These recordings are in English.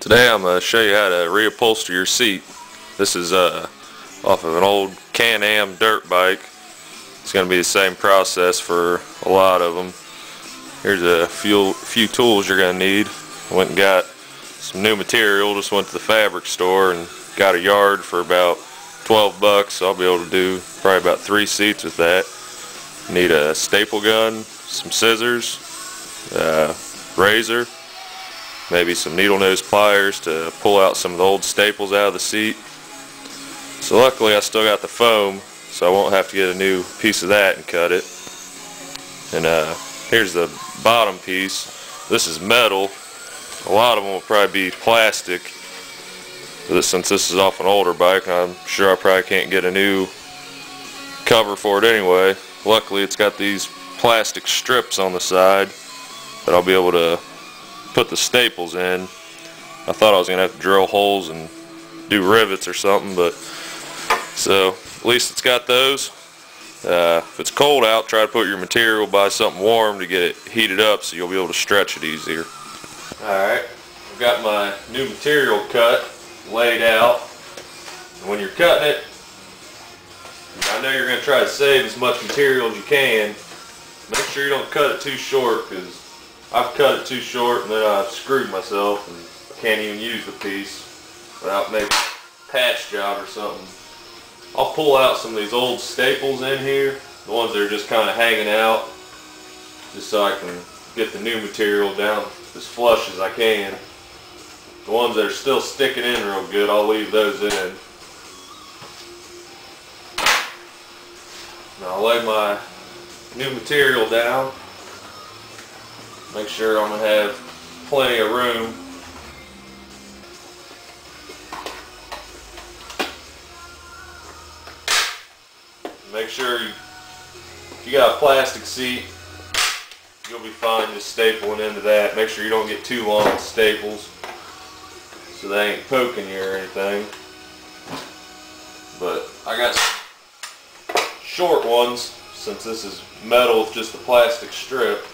Today I'm going to show you how to reupholster your seat. This is off of an old Can-Am dirt bike. It's going to be the same process for a lot of them. Here's a few tools you're going to need. I went and got some new material, just went to the fabric store and got a yard for about 12 bucks. So I'll be able to do probably about 3 seats with that. Need a staple gun, some scissors, razor, maybe some needle nose pliers to pull out some of the old staples out of the seat. So luckily I still got the foam, so I won't have to get a new piece of that and cut it. And here's the bottom piece. This is metal. A lot of them will probably be plastic, but since this is off an older bike, I'm sure I probably can't get a new cover for it anyway. Luckily it's got these plastic strips on the side that I'll be able to put the staples in. I thought I was going to have to drill holes and do rivets or something, but so at least it's got those. If it's cold out, try to put your material by something warm to get it heated up so you'll be able to stretch it easier. Alright, I've got my new material cut, laid out. And when you're cutting it, I know you're going to try to save as much material as you can. Make sure you don't cut it too short, because I've cut it too short and then I've screwed myself and can't even use the piece without maybe a patch job or something. I'll pull out some of these old staples in here, the ones that are just kind of hanging out, just so I can get the new material down as flush as I can. The ones that are still sticking in real good, I'll leave those in. Now I'll lay my new material down. Make sure I'm going to have plenty of room. Make sure if you got a plastic seat, you'll be fine just stapling into that. Make sure you don't get too long staples so they ain't poking you or anything. But I got some short ones, since this is metal with just a plastic strip.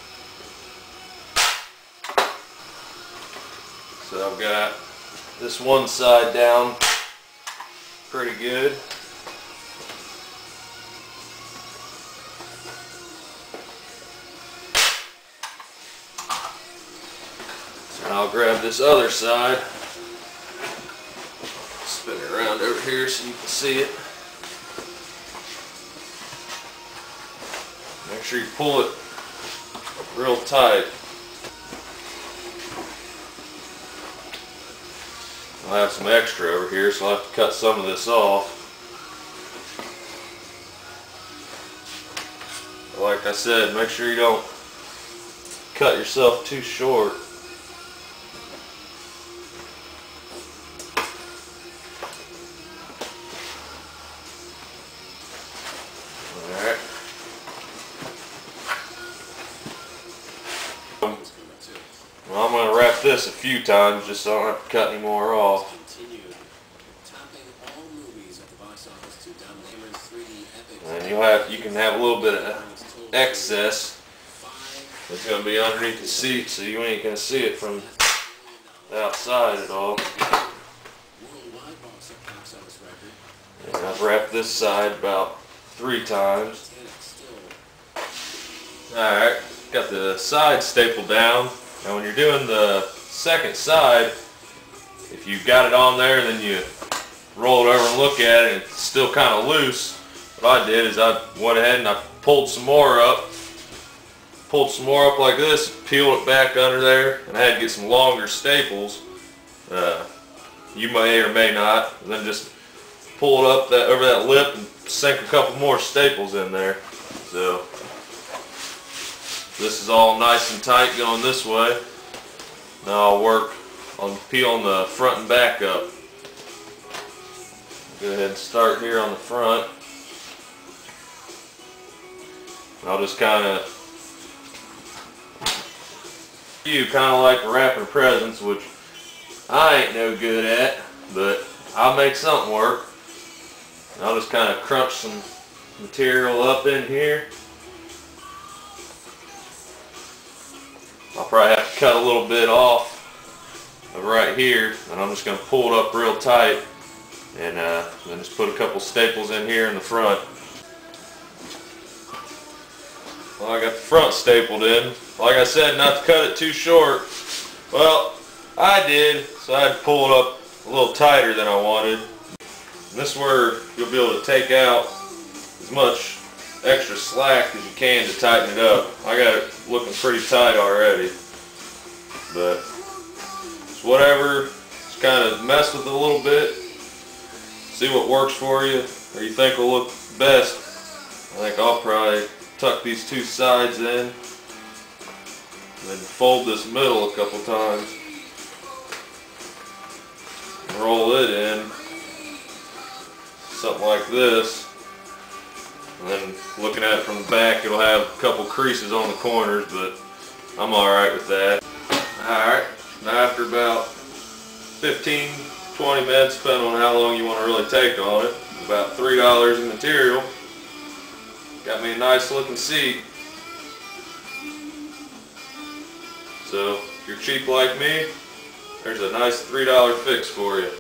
So I've got this one side down pretty good. So I'll grab this other side, spin it around over here so you can see it. Make sure you pull it real tight. I have some extra over here, so I'll have to cut some of this off. But like I said, make sure you don't cut yourself too short. Alright. Well, I'm going to wrap this a few times just so I don't have to cut any more off. And you can have a little bit of excess that's going to be underneath the seat, so you ain't going to see it from the outside at all. And I've wrapped this side about 3 times. Alright, got the side stapled down. Now when you're doing the second side, if you've got it on there and then you roll it over and look at it and it's still kind of loose, what I did is I went ahead and I pulled some more up like this, peeled it back under there, and I had to get some longer staples. You may or may not, and then just pull it up over that lip and sink a couple more staples in there. So this is all nice and tight going this way. Now I'll work on peeling the front and back up. Go ahead and start here on the front. I'll just kind of like wrapping presents, which I ain't no good at, but I'll make something work. I'll just kind of crunch some material up in here. I'll probably have to cut a little bit off of right here, and I'm just going to pull it up real tight, and then just put a couple staples in here in the front. Well, I got the front stapled in. Like I said, not to cut it too short. Well, I did, so I had to pull it up a little tighter than I wanted. And this is where you'll be able to take out as much extra slack as you can to tighten it up. I got it looking pretty tight already, but it's whatever. Just kind of mess with it a little bit, see what works for you, or you think will look best. I think I'll probably tuck these two sides in, and then fold this middle a couple times, and roll it in, something like this. And then looking at it from the back, it'll have a couple creases on the corners, but I'm alright with that. Alright, now after about 15-20 minutes, depending on how long you want to really take on it, about $3 in material, got me a nice looking seat. So if you're cheap like me, there's a nice $3 fix for you.